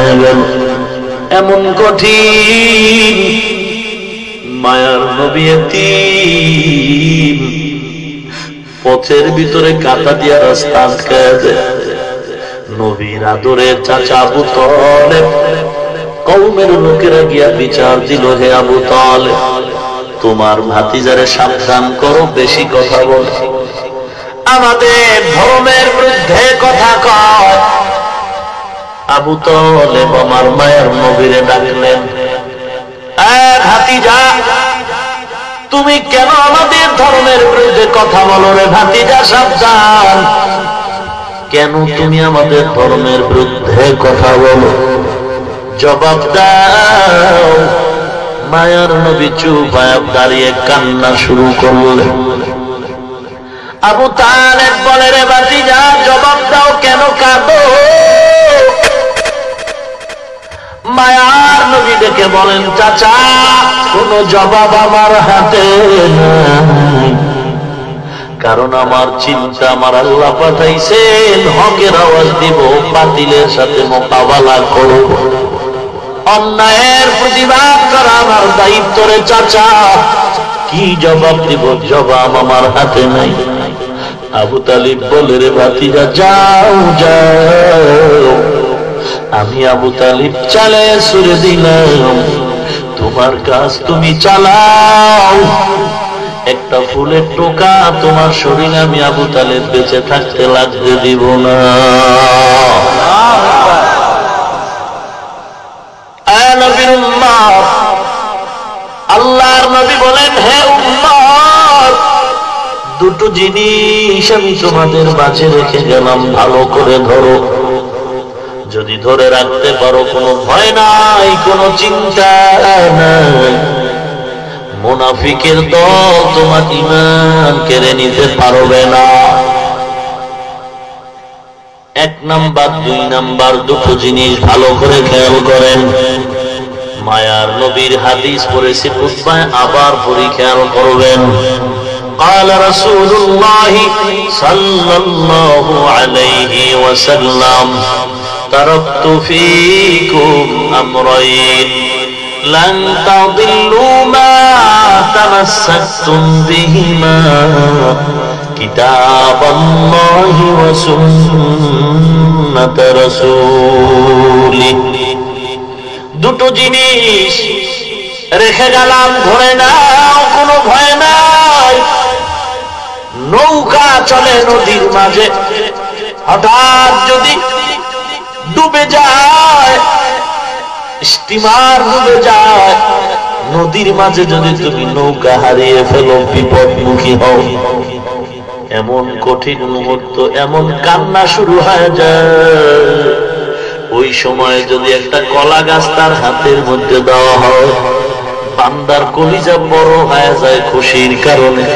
হয়ে গেল। এমন কঠিন, মায়ার নবী এতিম, পথের ভিতরে কাঁটা দিয়া রাস্তা আটকায় দেয়। নবীর আদরের চাচা আবু তালেব, কওমের লোকেরা গিয়া বিচার দিল, হে আবু তালেব, তোমার ভাতিজারে সাবধান করো, বেশি কথা বলে, আমাদের ধর্মের বিরুদ্ধে কথা কয়। আবু তালেব আমার মায়ের নবীরে ডাকলেন, ভাতিজা, তুমি কেন আমাদের ধর্মের বিরুদ্ধে কথা বলো রে ভাতিজা, সাবধান, কেন তুমি আমাদের ধর্মের বিরুদ্ধে কথা বলো, জবাব দাও। মায়ার নবী চুপ হয়ে দাঁড়িয়ে কান্না শুরু করলেন। আবু তালেব বলে, রে ভাতিজা, জবাব দাও, কেন কাঁদো? মায়ার নবী দেখে বলেন, চাচা, কোন জবাব আমার হাতে নাই, কারণ আমার চিন্তা, আমার আল্লাহ পাঠাইছেন হকের আওয়াজ দিব, বাতিলের সাথে মোকাবেলা করব, অন্যায়ের প্রতিবাদ করা আমার দায়িত্ব রে চাচা, কি জবাব দিব? জবাব আমার হাতে নাই। আবু তালিব বলে, রে ভাতিজা, যাও যাও, আমি আবু তালিব চালে সুরে দিলাম, তোমার কাজ তুমি চালাও, একটা ফুলের টোকা তোমার শরীরে আমি আবু তালেব বেঁচে থাকতে লাগতে দিব না। নবীর উম্মত, আল্লাহর নবী বলেন, হে উম্মত, দুটো জিনিস আমি তোমাদের মাঝে রেখে গেলাম, ভালো করে ধরো, যদি ধরে রাখতে পারো কোনো ভয় নাই, কোনো চিন্তা নাই, মুনাফিকের দল তোমার ঈমান কেড়ে নিতে পারবে না। এক নাম্বার, দুই নাম্বার, দুটো জিনিস ভালো করে খেয়াল করেন। মায়ার নবীর হাদিস পড়েছি খুতবায়, আবার পড়ি, খেয়াল করবেন। قال رسول الله صلى الله عليه وسلم تركت فيكم أمرين لن تضلوا ما تمسكتم بهما كتاب الله وسنة رسوله। দুটো জিনিস রেখে গেলাম, ধরে নাও, কোনো ভয় নাই। নৌকা চলে নদীর মাঝে, হঠাৎ যদি ডুবে যায়, স্টিমার ডুবে যায়, নদীর মাঝে যদি তুমি নৌকা হারিয়ে ফেলো, বিপদমুখী হও, এমন কঠিন মুহূর্ত, এমন কান্না শুরু হয়ে যায়। ওই সময় যদি একটা কলা গাছ তার হাতের মধ্যে দেওয়া হয়, বান্দার কলিজা বড় হয়ে যায় খুশির কারণে।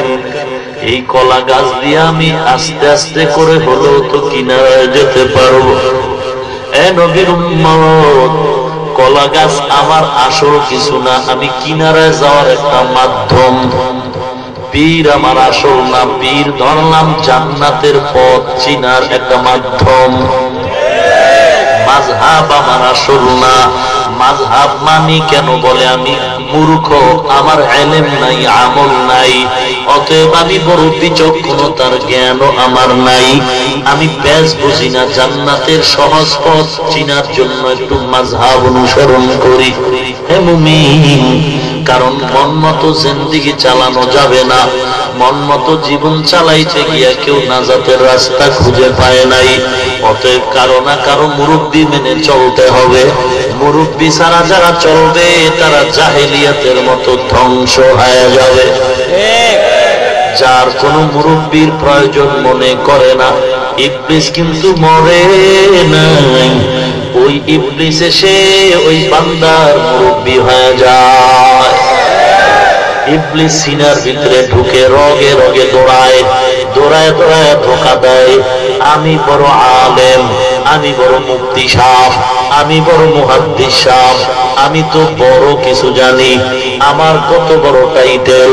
এই কলা গাছ দিয়ে আমি আস্তে আস্তে করে হলেও তো কিনারায় যেতে পারবো। এ নবীর উম্মত, কলা গাছ আমার আসল কিছু না, আমি কিনারায় যাওয়ার একটা মাধ্যম। পীর আমার আসল না, পীর ধরলাম জান্নাতের পথ চিনার একটা মাধ্যম। মাযহাব আমার আসল না, মাযহাব মানি কেন বলে আমি মূর্খ, আমার ইলম নাই, আমল নাই, অতএব আমি বড় বিচক্ষণতার জ্ঞানও আমার নাই, আমি পেজ বুঝি না, জান্নাতের সহজ পথ চিনার জন্য একটু মাযহাব অনুসরণ করি। হে মুমিন, কারণ মন মতো জিন্দেগি চালানো যাবে না, মন মতো জীবন চালাইতে গিয়া কেউ নাজাতের রাস্তা খুঁজে পায় নাই, অতএব কারো না কারো মুরব্বি মেনে চলতে হবে। মুরব্বি ছাড়া যারা চলবে তারা জাহেলিয়াতের মতো ধ্বংস হয়ে যাবে। যার কোনো মুরব্বির প্রয়োজন মনে করে না, ইবলিস কিন্তু মরে নাই, ওই ইবলিস এসে ওই বান্দার মুরব্বি হয়ে যায়। ইবলিস সিনার ভিতরে ঢুকে রগে রগে দৌড়ায়, দৌড়ায় দৌড়ায় ধোঁকা দেয়, আমি বড় আলেম, আমি বড় মুফতি সাহেব, আমি বড় মুহাদ্দিস সাহেব, আমি তো বড় কিছু জানি, আমার কত বড় টাইটেল,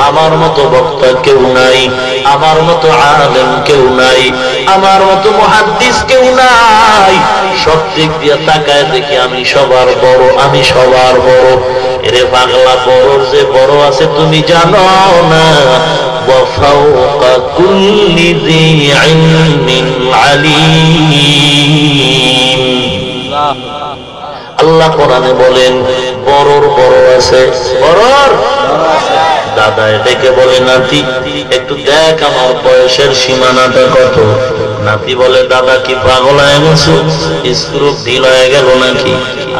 আমার মতো বক্তা কেউ নাই, আমার মতো আলেম কেউ নাই, আমার মতো মুহাদ্দিস কেউ নাই। সব দিক দিয়ে তাকায় দেখি আমি সবার বড়, আমি সবার বড়। এরে পাগলা, বড়র যে বড় আছে তুমি জানো না? وفوق كل ذي علم عليم। আল্লাহ কোরআনে বলেন বড়র বড় আছে, বড়র দাদায় ডেকে বলে নাতি একটু দেখ আমার বয়সের সীমানাটা কত। নাতি বলে দাদা কি পাগল হয়ে গেছো, স্ক্রু ঢিল হয়ে গেল নাকি?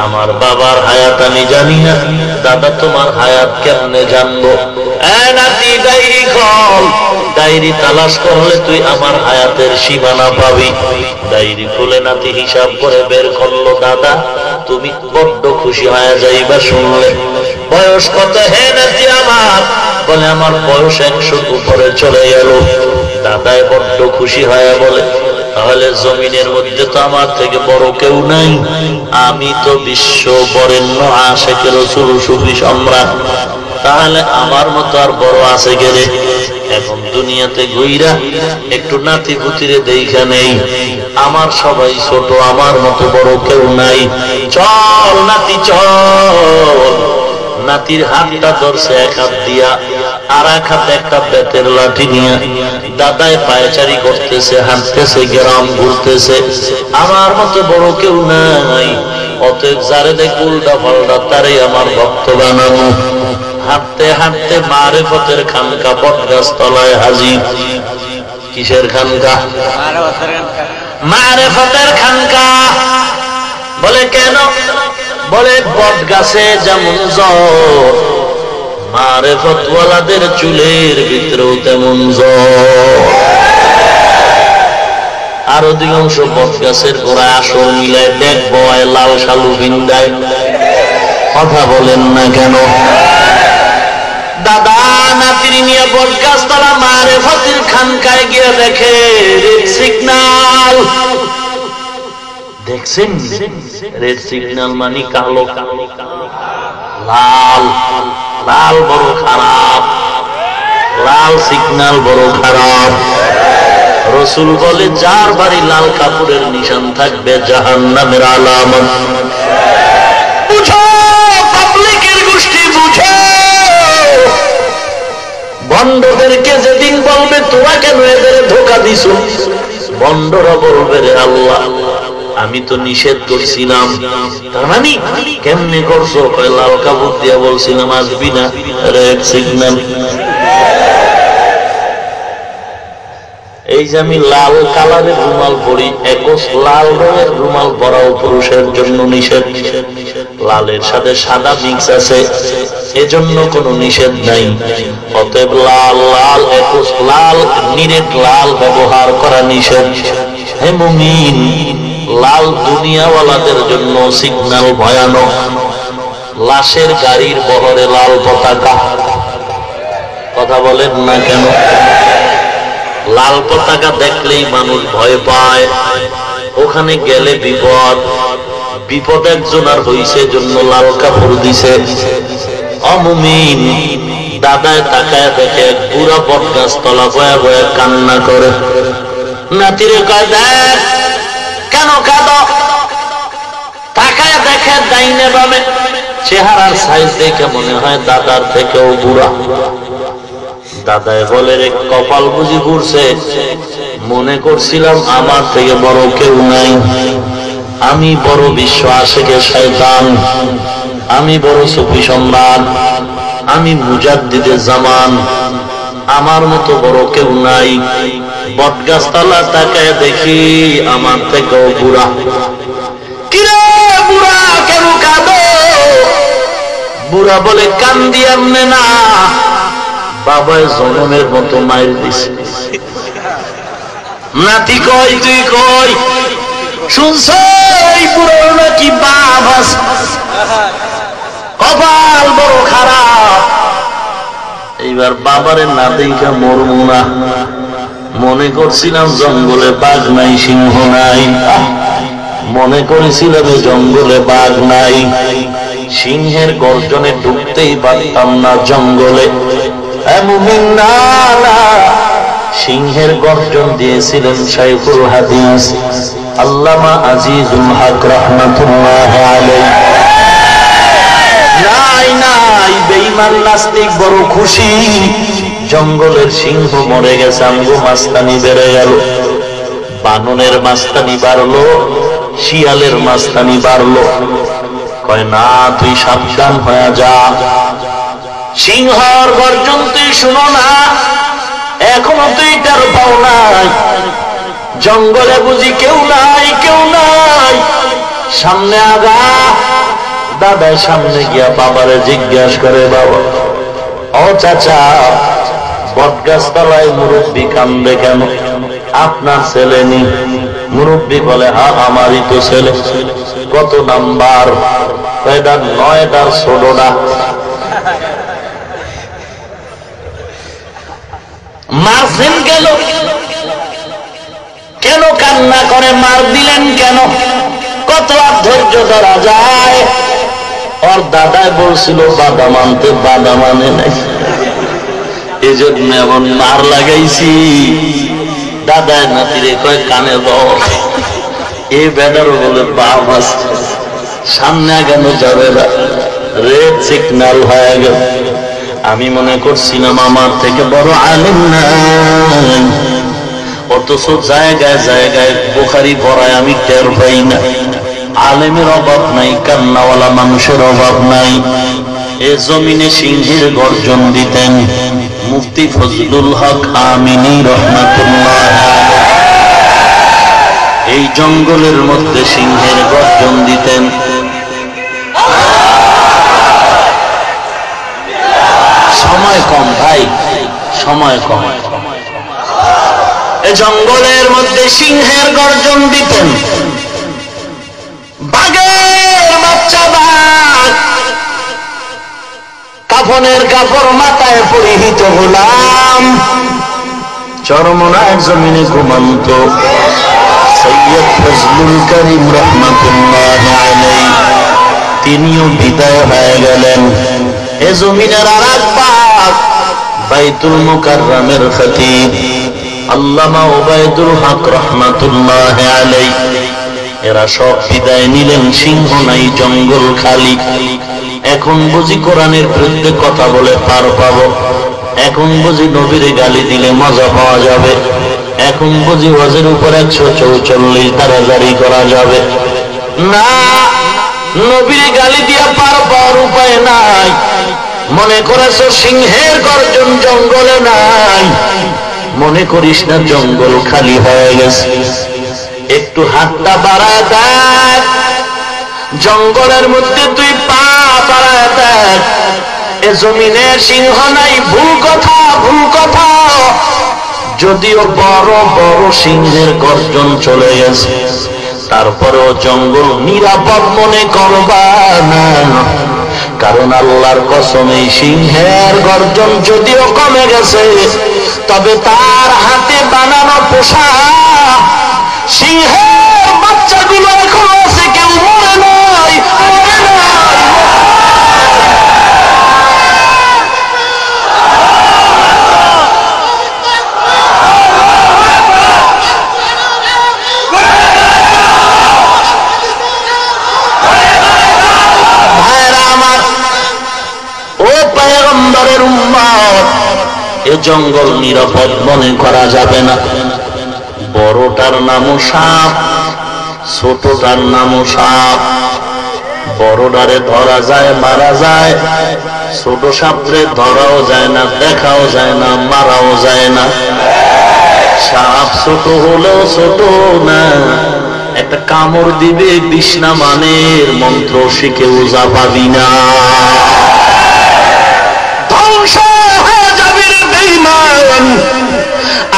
আমার বাবার হায়াত আমি জানি না, দাদা তোমার হায়াত কেমনে জানবো? নাতি ডায়েরি খোল, ডায়েরি তালাশ করলে তুই আমার হায়াতের সীমানা পাবি। ডায়েরি খুলে নাতি হিসাব করে বের করলো। দাদা তুমি বড্ড খুশি হয়ে যাইবা শুনলে। বয়স কত? হে নাতি আমার। বলে আমার বয়স 100 উপরে চলে গেল। দাদায় বড্ড খুশি হয়ে বলে তাহলে জমিনের মধ্যে তো আমার থেকে বড় কেউ নাই, আমি তো বিশ্ব বরেণ্য আশিকে রাসূল সুফি সম্রাট, তাহলে আমার মতো আর বড় আছে গেলে? এখন দুনিয়াতে ঘুইরা একটু নাতি পুতিরে দেখা নেই, আমার সবাই ছোট, আমার মতো বড় কেউ নাই। চল নাতি চল। নাতির হাতটা ধরছে এক হাত দিয়া, আর এক হাতে একটা বেতের লাঠি নিয়ে দাদায় পায়চারি করতেছে, হাঁটতেছে, গ্রাম ঘুরতেছে। আমার মতো বড় কেউ নাই, অতএব যারে দেখ উল্টা পাল্টা তারে আমার ভক্ত বানানো। হাঁটতে হাঁটতে মারেফতের খানকা বটগাছ তলায় হাজির। কিসের খানকা? মারেফতের খানকা। বলে কেন? বলে বটগাছে যেমন জ্বর, মারেফতওয়ালাদের চুলের ভিতরেও তেমন জ্বর। আর অধিকাংশ বটগাছের গোড়ায় আসর মিলায় ডেক বয়, লাল শালু বিন্দায়। কথা বলেন না কেন? দাদা নাতির নিয়ে বটগাছ তলা মারেফতের খানকায় গিয়ে দেখে রেড সিগন্যাল। দেখছেন রেড সিগন্যাল মানে কালো, লাল লাল বড় খারাপ, লাল সিগন্যাল বড় খারাপ। রাসূল বলে যার বাড়ি লাল কাপড়ের নিশান থাকবে জাহান্নামের আলামত। বুঝো পাবলিকের গোষ্ঠী, বুঝো। বন্ধদেরকে যেদিন বলবে তোরা কেন এদের ধোঁকা দিছো, বন্ধরা বলবে রে আল্লাহ আমি তো নিষেধ করছিলাম। তার মানে কেমনে করছো? লাল কাপড় দিয়া বলছিলাম আসবি না, রেড সিগন্যাল। এই যে আমি লাল কালারের রুমাল পরি, একশ লাল রঙের রুমাল পরাও পুরুষের জন্য নিষেধ। লালের সাথে সাদা মিক্স আছে, এজন্য কোনো নিষেধ নাই। অতএব লাল লাল একশ লাল নিরেট লাল ব্যবহার করা নিষেধ। হে মুমিন, লাল দুনিয়াওয়ালাদের জন্য সিগন্যাল ভয়ানক। লাশের গাড়ির বহরে লাল পতাকা। কথা বলেন না কেন? লাল পতাকা দেখলেই মানুষ ভয় পায়, ওখানে গেলে বিপদ। বিপদ একজন আর হইছে জন্য লাল কাপড় দিছে। অমুমিন দাদায় তাকায় দেখে পুরা বটগাছ তলা বয়া বয়া কান্না করে। নাতিরে কয় দেখ কেন কাঁদো? তাকায় দেখে ডাইনে বামে চেহারার সাইজ দেখে মনে হয় দাদার থেকেও বুড়া। দাদায় বলে রে কপাল বুঝি ঘুরছে, মনে করছিলাম আমার থেকে বড় কেউ নাই। আমি বড় বিশ্ব আশিকে শয়তান, আমি বড় সুফি সম্রাট, আমি মুজাদ্দিদে জামান, আমার মতো বড় কেউ নাই। বটগাছ তলা তাকায় দেখি আমার থেকেও বুড়া। কিরে বুড়া কেন কাঁদো? বুড়া বলে কান্দি এমনে না, বাবায় জনমের মতো মাইল দিছে। নাতি কই তুই কই? শুনছ এই বুড়ো নাকি বাপ আছে, কপাল বড় খারাপ। এইবার বাবারে না দেখা মরমু না। মনে করছিলাম জঙ্গলে বাঘ নাই, সিংহ নাই। মনে করেছিলাম জঙ্গলে বাঘ নাই, সিংহের গর্জনে ঢুকতেই পারতাম না জঙ্গলে। সিংহের গর্জন দিয়েছিলেন শাইখুল হাদিস আল্লামা আজিজুল হক রাহমাতুল্লাহ আলাইহি। নাই নাই বেঈমান নাস্তিক বড় খুশি, জঙ্গলের সিংহ মরে গেছে, আমগো মাস্তানি বেড়ে গেল। বাননের মাস্তানি বাড়লো, শিয়ালের মাস্তানি বাড়লো। কয় না, তুই সাবধান হয়ে যা, সিংহর গর্জন তুই শুনো না, এখনো তুই তার পাও নাই, জঙ্গলে বুঝি কেউ নাই, কেউ নাই, সামনে আগা। দাদার সামনে গিয়া বাবারে জিজ্ঞাসা করে, বাবা ও চাচা, বটগাছ তলায় মুরব্বী কান্দে কেন? আপনার ছেলে নি? মুরব্বী বলে, হ্যাঁ আমারই তো ছেলে। কত নাম্বার? 9টার ছোটটা। মারছেন গেল কেন? কান্না করে মার দিলেন কেন? কত আর ধৈর্য ধরা যায়? ওর দাদাই বলছিল বাধা মানতে, বাধা মানে নাই, এই জন্য এমন মার লাগাইছি। দাদায় নাতিরে কয় কানে বল, এ বেটারও বলে বাপ আছে, সামনে কেন যাবে না, রেড সিগন্যাল হয়ে গেল। আমি মনে করছিলাম আমার থেকে বড় আলেম নাই, অথচ জায়গায় জায়গায় বুখারী পড়ায় আমি টের পাই না। আলেমের অভাব নাই, কান্নাওয়ালা মানুষের অভাব নাই। এ জমিনে সিংহের গর্জন দিতেন মুফতি ফজলুল হক আমিনী রহমাতুল্লাহ আলাইহি। এই জঙ্গলের মধ্যে সিংহের গর্জন দিতেন। সময় কম ভাই, সময় কম। এই জঙ্গলের মধ্যে সিংহের গর্জন দিতেন। বাঘের বাচ্চা বাঘ, কাফনের কাপড় মাথায় পরিহিত গোলাম, চরমনায় জমিনে ঘুমন্ত সৈয়দ ফজলুল করিম রহমাতুল্লাহ আলাইহি, তিনিও বিদায় হয়ে গেলেন। এ জমিনের আর এক বাঘ, বাইতুল মুকাররমের খতিব আল্লামা ওবায়দুল হক রহমাতুল্লাহ আলাইহি, এরা সব বিদায় নিলেন। সিংহ নাই, জঙ্গল খালি। এখন বুঝি কোরআনের বিরুদ্ধে কথা বলে পার পাবো, এখন বুঝি নবীরে গালি দিলে মজা পাওয়া যাবে, এখন বুঝি ওয়াজের উপর 144 ধারা জারি করা যাবে না। নবীরে গালি দিয়া পার পাওয়ার উপায় নাই। মনে করেছো সিংহের গর্জন জঙ্গলে নাই, মনে করিস না জঙ্গল খালি হয়ে গেছে। একটু হাতটা বাড়ায় দেখ, জঙ্গলের মধ্যে তুই পা বাড়ায় দেখ, এ জমিনে সিংহ নাই। ভুল কথা, ভুল কথা। যদিও বড় বড় সিংহের গর্জন চলে গেছে, তারপরেও জঙ্গল নিরাপদ মনে করবা না, কারণ আল্লাহর কসম এই সিংহের গর্জন যদিও কমে গেছে, তবে তার হাতে বানানো পোশাক সিংহের বাচ্চাগুলো এখন আছে, কেউ মরে নাই, মরে নাই। ভাইরা আমার, ও পয়গম্বরের উম্মত, এ জঙ্গল নিরাপদ মনে করা যাবে না। বড়টার নামও সাপ, ছোটটার নামও সাপ। বড়টারে ধরা যায়, মারা যায়, ছোট সাপরে ধরাও যায় না, দেখাও যায় না, মারাও যায় না। সাপ ছোট হলেও ছোট না, একটা কামড় দিবে, বিষ্ণা মানের মন্ত্র শিখে ওজা পাবি না, ধ্বংস হয়ে যাবি রে বেঈমান।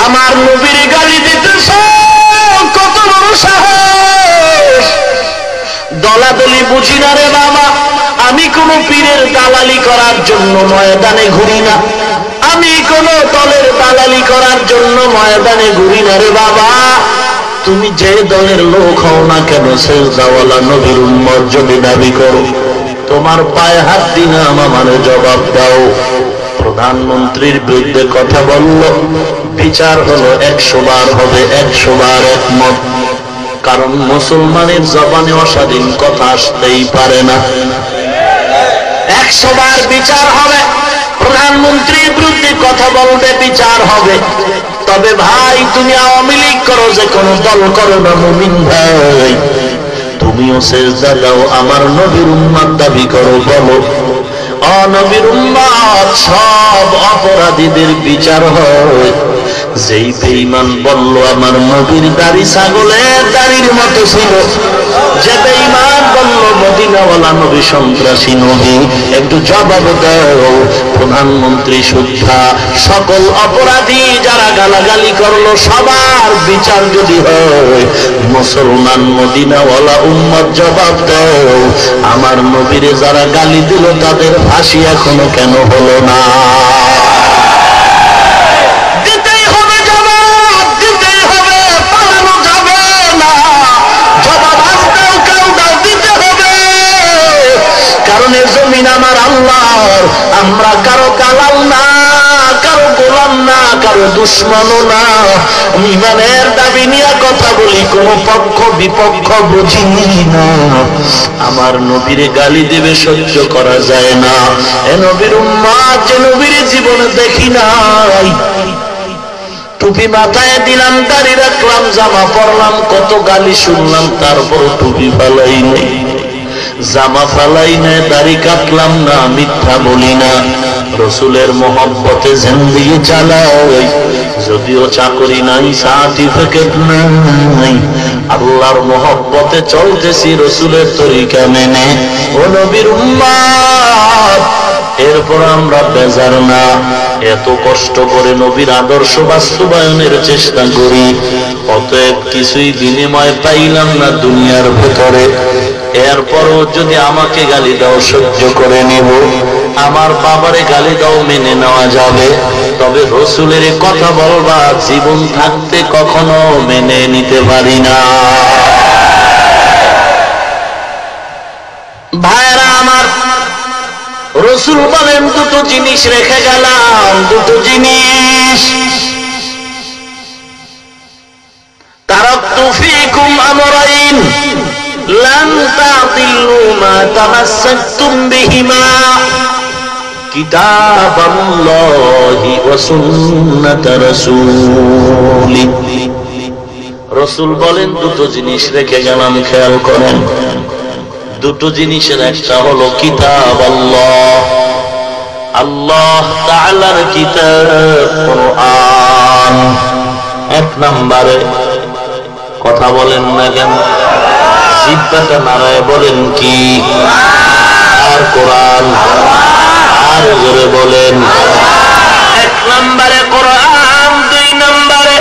আমার নবীর গালি দিতেছ, কত বড় সাহস! দলাদলি বুঝি না রে বাবা, আমি কোন পীরের দালালি করার জন্য ময়দানে ঘুরি না, আমি কোন দলের দালালি করার জন্য ময়দানে ঘুরি না রে বাবা। তুমি যে দলের লোক হও না কেন, সেজদাওয়ালা নবীর উম্মত যদি দাবি করো, তোমার পায়ে হাত দিলাম, আমার জবাব দাও। প্রধানমন্ত্রীর বিরুদ্ধে কথা বলল, বিচার হলো 100 বার হবে, 100 বার একমত। কারণ মুসলমানের জবানে অস্বাধীন কথা আসতেই পারে না। 100 বার বিচার হবে, প্রধানমন্ত্রীর বিরুদ্ধে কথা বলবে, বিচার হবে। তবে ভাই, তুমি আওয়ামী লীগ করো, যে কোনো দল করো না, মুমিন ভাই, তুমিও সেজদা দাও, আমার নবীর উম্মত দাবি করো, বলো নবীর উম্মত সব অপরাধীদের বিচার হয়। যেই বেঈমান বলল আমার নবীর দাড়ি ছাগলের দাড়ির মতো ছিল, যে বেঈমান বলল মদিনাওয়ালা নবী সন্ত্রাসী নবী, একটু জবাব দাও। প্রধানমন্ত্রী সুদ্ধা সকল অপরাধী যারা গালাগালি করলো সবার বিচার যদি হয়, মুসলমান মদিনাওয়ালা উম্মত জবাব দাও, আমার নবীরে যারা গালি দিল তাদের ফাঁসি এখনো কেন হলো না? দিতেই হবে জবাব, দিতেই হবে, পালানো যাবে না। জবাব আজ দাও, কাল দাও, দিতে হবে। কারণ এর জমিন আমার আল্লাহর, আমরা কারো কালাল না, কারো গোলাম না, কারো দুশ্মনও না। ইমানের দাবি নিয়ে কথা বলি, কোন পক্ষ বিপক্ষ বুঝি না। আমার নবীরে গালি দেবে সহ্য করা যায় না। এ নবীর উম্মত, যে নবীর জীবনে দেখি নাই, টুপি মাথায় দিলাম, দাড়ি রাখলাম, জামা পরলাম, কত গালি শুনলাম, তারপর টুপি ফালাই নেই, জামা ফালাই নেই, দাড়ি কাটলাম না, মিথ্যা বলি না, রসুলের মহব্বতে জিন্দেগি চালাই। যদিও চাকরি নাই, সার্টিফিকেট নাই, আল্লাহর মহব্বতে চলতেছি রসুলের তরিকা মেনে। ও নবীর উম্মত, এরপর আমরা বেজার না, এত কষ্ট করে নবীর আদর্শ বাস্তবায়নের চেষ্টা করি, অতএব কিছুই বিনিময় পাইলাম না দুনিয়ার ভেতরে। এরপরও যদি আমাকে গালি দাও সহ্য করে নিব, আমার বাবারে গালি দাও মেনে নেওয়া যাবে, তবে রসুলের কথা বলবা জীবন থাকতে কখনো মেনে নিতে পারি না। ভাইরা আমার, রসুল বলেন দুটো জিনিস রেখে গেলাম, দুটো জিনিস। তারাকতু ফীকুম আমরাইন লান তাদিল্লু মা তামাসসাকতুম বিহিমা কিতাবাল্লাহি ওয়া সুন্নাত রাসূলি। রাসূল বলেন দুটো জিনিস রেখে গেলাম, খেয়াল করেন। দুটো জিনিসের একটা হলো কিতাব আল্লাহ, আল্লাহ তাআলার কিতাব কোরআন। এক নম্বরে কথা বলেন না কেন? জিহ্বাটা নাড়ায় বলেন কি? আর কোরআন, আর জোরে বলেন। এক নম্বরে কোরআন, দুই নম্বরে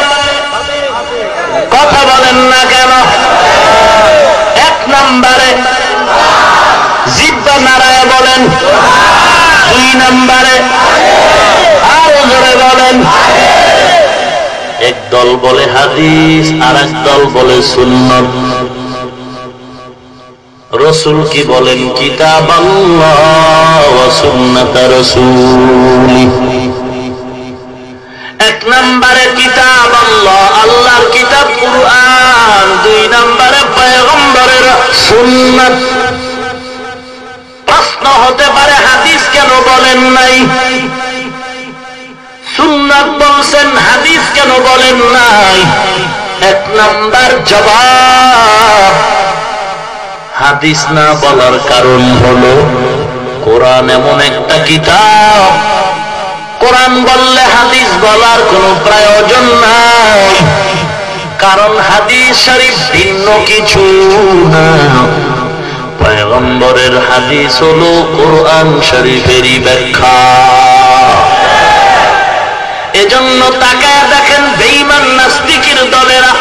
কথা বলেন না কেন? এক নম্বরে জিহ্বা নাড়ায় বলেন, দুই নম্বরে আর জোরে বলেন। এক দল বলে হাদিস, আর এক দল বলে সুন্নাত। রাসূল কি বলেন? কিতাব আল্লাহ ওয়া সুন্নাত রাসূলি। এক নম্বরে কিতাব আল্লাহ, আল্লাহর কিতাব কুরআন, দুই নম্বরে পয়গম্বরের সুন্নাত। প্রশ্ন হতে পারে হাদিস কেন বলেন নাই? সুন্নাত বলছেন, হাদিস কেন বলেন নাই? এক নাম্বার জবাব, হাদিস না বলার কারণ হলো কোরআন এমন একটা কিতাব, কোরআন বললে হাদিস বলার কোনো প্রয়োজন নাই। কারণ হাদিস শরীফ ভিন্ন কিছু না, পয়গম্বরের হাদিস হলো কোরআন শরীফেরই ব্যাখ্যা। এজন্য তাকায় দেখেন বেঈমান নাস্তিকের দলেরা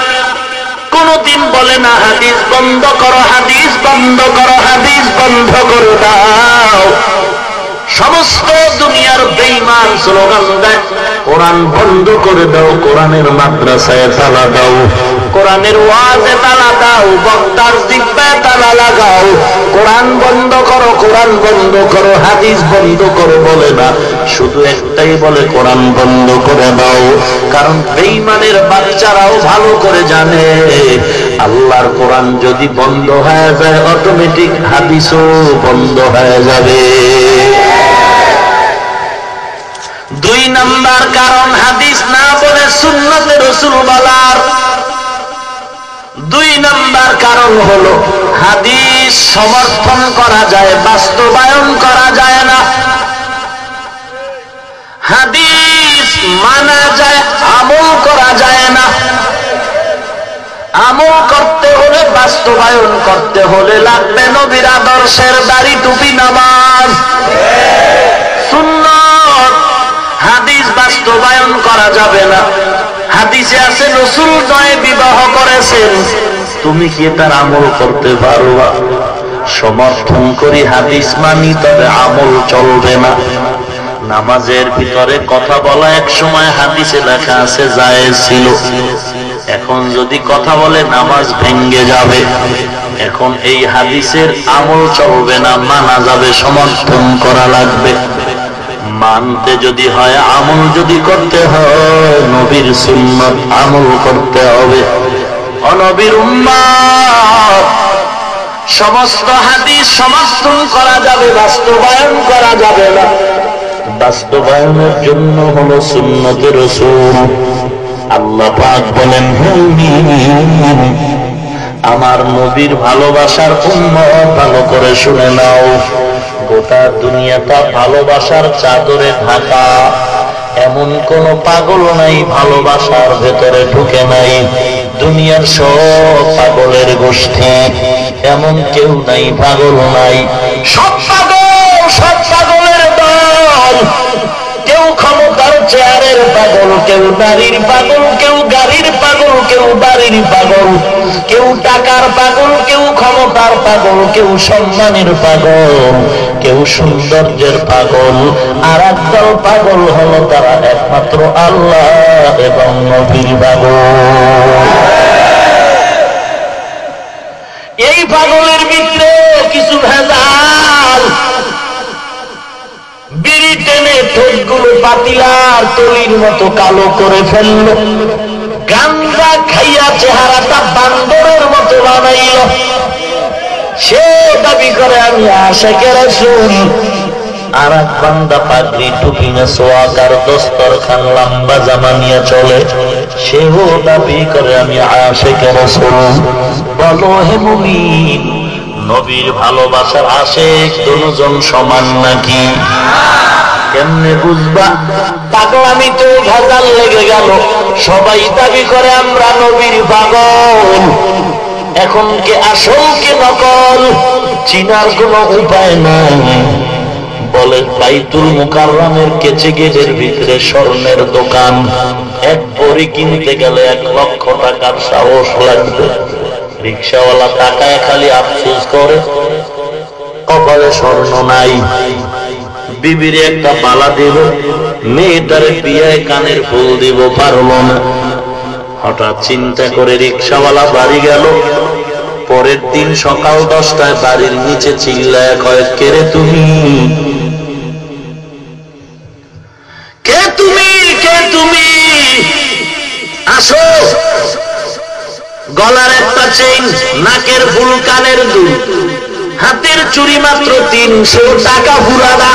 কোনদিন বলে না হাদিস বন্ধ করো, হাদিস বন্ধ করো, হাদিস বন্ধ করে দাও। সমস্ত দুনিয়ার বেঈমান স্লোগান দেয় কোরআন বন্ধ করে দাও, কোরআনের মাদ্রাসায় তালা দাও, কোরআনের ওয়াজে তালা দাও, বক্তার জিহ্বায় তালা লাগাও, কোরআন বন্ধ করো, কোরআন বন্ধ করো, হাদিস বন্ধ করো বলে না, শুধু একটাই বলে কোরআন বন্ধ করে দাও। কারণ বেঈমানের বাচ্চারাও ভালো করে জানে আল্লাহর কোরআন যদি বন্ধ হয়ে যায় অটোমেটিক হাদিসও বন্ধ হয়ে যাবে। 2 নাম্বার কারণ হাদিস না বলে সুন্নতে রাসূল বলার। 2 নাম্বার কারণ হলো হাদিস সমর্থন করা যায়, বাস্তবায়ন করা যায় না। হাদিস মানা যায়, আমল করা যায় না। আমল করতে হলে, বাস্তবায়ন করতে হলে লাগবে নবীর আদর্শের দাড়ি, টুপি, নামাজ, সুন্নাত। হাদিস বাস্তবায়ন করা যাবে না। হাদিসে আছে রাসূল 9 বিবাহ করেছেন, তুমি কি তার আমল করতে পারবা? সমর্থন করি, হাদিস মানি, তবে আমল চলবে না। নামাজের ভিতরে কথা বলা এক সময় হাদিসে লেখা আছে জায়েজ ছিল, এখন যদি কথা বলে নামাজ ভেঙ্গে যাবে। এখন এই হাদিসের আমল চলবে না, মানা যাবে, সমর্থন করা লাগবে। মানতে যদি হয়, আমল যদি করতে হয়, নবীর সুন্নাত আমল করতে হবে। নবীর উম্মত সমস্ত হাদিস সমর্থন করা যাবে, বাস্তবায়ন করা যাবে না। বাস্তবায়নের জন্য হলো সুন্নতে রাসূল। আল্লাহ পাক বলেন, আমার নবীর ভালোবাসার উম্মত ভালো করে শুনে নাও, গোটা দুনিয়াটা ভালোবাসার চাদরে ঢাকা। এমন কোন পাগল নাই ভালোবাসার ভেতরে ঢুকে নাই। দুনিয়ার সব পাগলের গোষ্ঠী, এমন কেউ নাই পাগল নাই। সব পাগল, সব পাগলের দল। কেউ ক্ষমতার চেয়ারের পাগল, কেউ নারীর পাগল, কেউ গাড়ির পাগল, কেউ বাড়ির পাগল, কেউ টাকার পাগল, কেউ ক্ষমতার পাগল, কেউ সম্মানের পাগল, কেউ সৌন্দর্যের পাগল। আর একদল পাগল হলো তারা একমাত্র আল্লাহ এবং নবীর পাগল। এই পাগলের ভিতরে কিছু ভেজাল। বিড়ি টেনে ঠোঁটগুলো পাতিলার তলির মতো কালো করে ফেললো, গাঞ্জা খাইয়া চেহারাটা বান্দরের মতো বানাইল। সে দাবি করে আমি আশিকে রাসূল। আর এক বান্দা পাগড়ি, টুপি, সোয়াকার, দস্তরখান, লম্বা জামা নিয়ে চলে, সেও দাবি করে আমি আশিকে রাসূল। বলো হে মুমিন, নবীর ভালোবাসার আশিক দুজন সমান নাকি? কেমনে বুঝবা? পাগলামি তো ভেজাল লেগে গেল। সবাই দাবি করে আমরা নবীর পাগল, এখন কে আসল কে নকল চিনার কোনো উপায় নাই। বলে বাইতুল মুকাররমের কেচে গেটের ভিতরে স্বর্ণের দোকান, এক ভরি কিনতে গেলে 1 লক্ষ টাকার সাহস লাগবে। রিক্সাওয়ালা টাকায় খালি আফসোস করে, কপালে স্বর্ণ নাই। বিবির একটা বালা দিব, মেয়েটারে বিয়ায় কানের ফুল দিব, পারলো না। হঠাৎ চিন্তা করে রিক্সাওয়ালা বাড়ি গেল। পরের দিন সকাল 10টায় বাড়ির নিচে চিল্লায় কয়, কে রে তুমি? কে তুমি? কে তুমি? আসো। গলার একটা চেইন, নাকের ফুল, কানের দুল, হাতের চুরি মাত্র 300 টাকা পুরানা।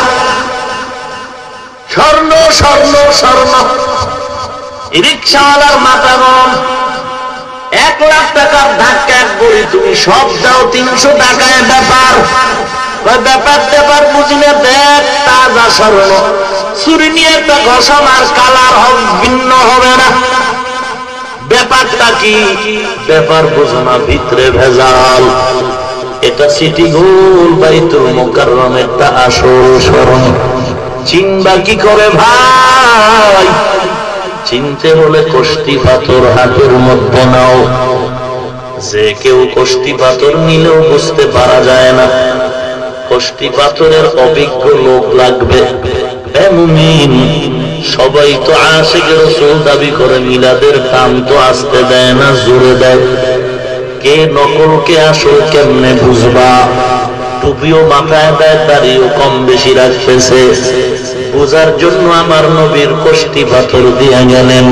স্বর্ণ, স্বর্ণ, স্বর্ণ। রিক্সাওয়ালার মাথা গরম। 1 লাখ টাকার ধাক্কা এক বলি, তুমি সব দাও 300 টাকায় ব্যাপার। ব্যাপার বুঝি না, দেখ তাজা স্বর্ণ। চুরি নিয়ে একটা ঘষা মার, কালার ভিন্ন হবে না। ব্যাপারটা কি? ব্যাপার বুঝো না, ভিতরে ভেজাল। এটা সিটি গোল্ড বাইতুল মুকাররমেরটা আসল স্বর্ণ। চিনবা কি করে ভাই? চিনতে হলে কষ্টি পাথর হাতের মধ্যে নাও। যে কেউ কষ্টি পাথর নিলেও বুঝতে পারা যায় না। কষ্টি পাথরের অভিজ্ঞ লোক লাগবে। হে মুমিন, সবাই তো আশিকে রাসূল দাবি করে, মিলাদের কাম তো আসতে দেয় না, জোরে দেয়। কে নকল কে আসল কেমনে বুঝবা? টুপিও মাথায় দেয়, দাড়িও কম বেশি রাখতেছে। বোঝার জন্য আমার নবীর কষ্টি পাথর দিয়া গেলেন।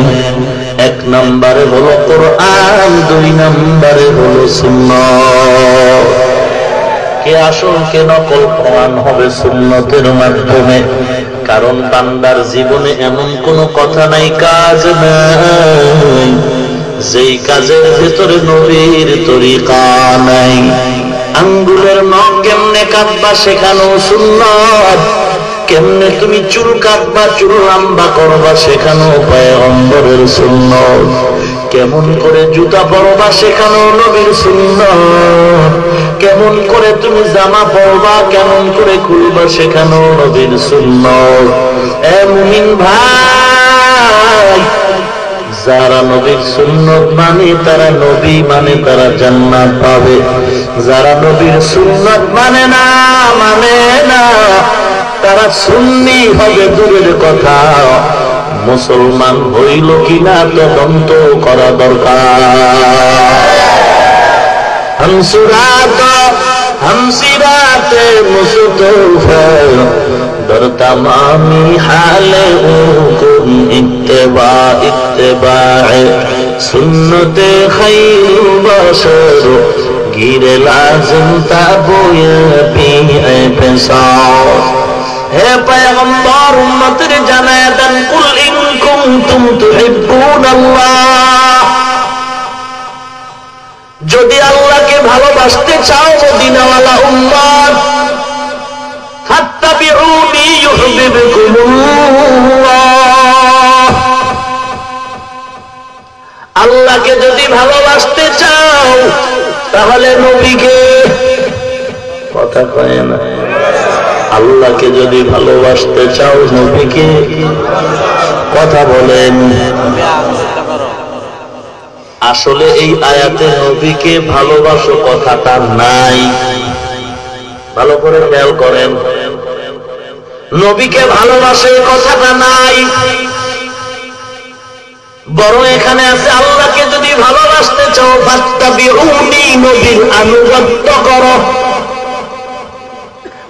1 নম্বরে হলো কোরআন, 2 নম্বরে হলো সুন্নাত। কে আসল কে নকল প্রমাণ হবে সুন্নতের মাধ্যমে। কারণ বান্দার জীবনে এমন কোন কথা নাই, কাজ নাই যেই কাজের ভেতরে নবীর তরিকা নাই। আঙ্গুলের নখ কেমনে কাটবা শেখানো সুন্নাত, কেমনে তুমি চুল কাটবা, চুল লম্বা করবা শেখানো পয়গম্বরের সুন্নাত, কেমন করে জুতা পরবা শেখানো নবীর সুন্নাত, কেমন করে তুমি জামা পরবা, কেমন করে খুলবা শেখানো নবীর সুন্নাত। এ মুমিন ভাই, যারা নবীর সুন্নত মানে তারা নবী মানে তারা জান্নাত পাবে। যারা নবীর সুন্নত মানে না তারা সুন্নি হবে দূরের কথা, মুসলমান হইল কিনা তদন্ত করা দরকার। हमसिराते मुस्तफा दर तमामी हाले उकुम इत्तिबा सुन्नते खैरुल बशर गिरे लाजिम ताबोए पीए पेशाब। हे पैगंबर उम्मतेर জানায়ে দেন, কুল ইন কুনতুম তুহিব্বুনাল্লাহ, যদি আল্লাহকে ভালোবাসতে চাও মদিনাওয়ালা উম্মত, ফাত্তাবিউনি ইউহিব্বুকুমুল্লাহ। আল্লাহকে যদি ভালোবাসতে চাও তাহলে নবীকে, কথা কয় না, আল্লাহকে যদি ভালোবাসতে চাও নবীকে, কথা বলেন। আসলে এই আয়াতে নবীকে ভালোবাসো কথাটা নাই, ভালো করে খেয়াল করেন। নবীকে ভালোবাসে কথাটা নাই, বরং এখানে আছে আল্লাহকে যদি ভালোবাসতে চাও ফাত্তাবিউনি, নবীর আনুগত্য করো।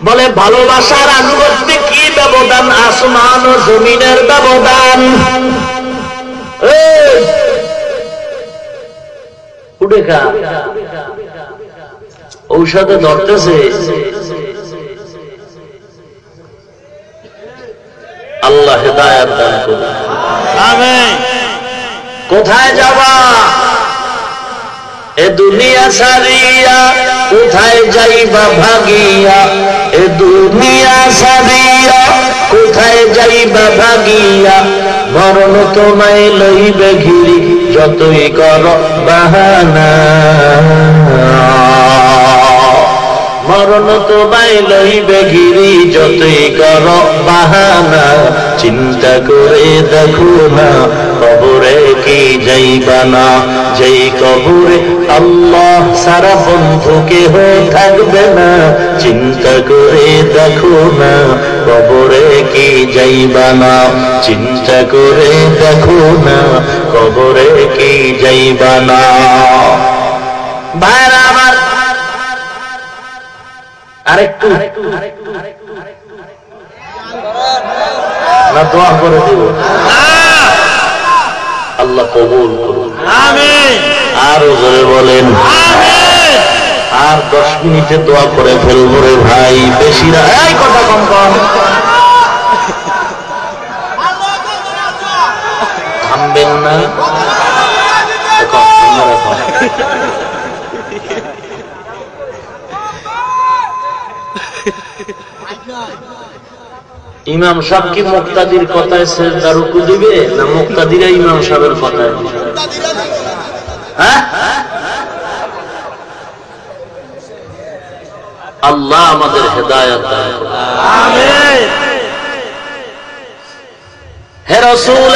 বলে ভালোবাসার আনুগত্যে কি ব্যবধান? আসমান ও জমিনের ব্যবধান। উঠেখা ঔষধে ধরতেছে। আল্লাহ হেদায়েত দান করুন, আমিন। কোথায় যাবা এ দুনিয়া সারিয়া, কোথায় যাইবা ভাগিয়া, এ দুনিয়া সারিয়া কোথায় যাইবা ভাগিয়া, মরণ তোমায় লইবে ঘিরি যতই কর বাহানা, মরণ তোমায় লইবে ঘিরি যতই কর বাহানা। চিন্তা করে দেখো না কবরে কি যাইবা না, যেই কবরে আল্লাহ সারা বন্ধু কেহ থাকবে না। চিন্তা করে দেখো না কবরে কি যাইবা না, চিন্তা করে দেখো না কবরে কি যাইবা না। ভাইরা আমার, আরেকটু না দোয়া করে দিব, আল্লাহ কবুল করুন, আমিন। আরো জোরে বলেন আমিন। আর 10 মিনিটে দোয়া করে ফেলবো রে ভাই, বেশি না, এই কথা কম কম, থামবেন না। ইমাম সাহেব কি মুক্তাদির কথায় সেজদা রুকু দিবে না মুক্তাদিরা ইমাম সাহেবের কথায়? হ্যাঁ, আল্লাহ আমাদের হেদায়েত দান করুন, আমিন। হে রাসূল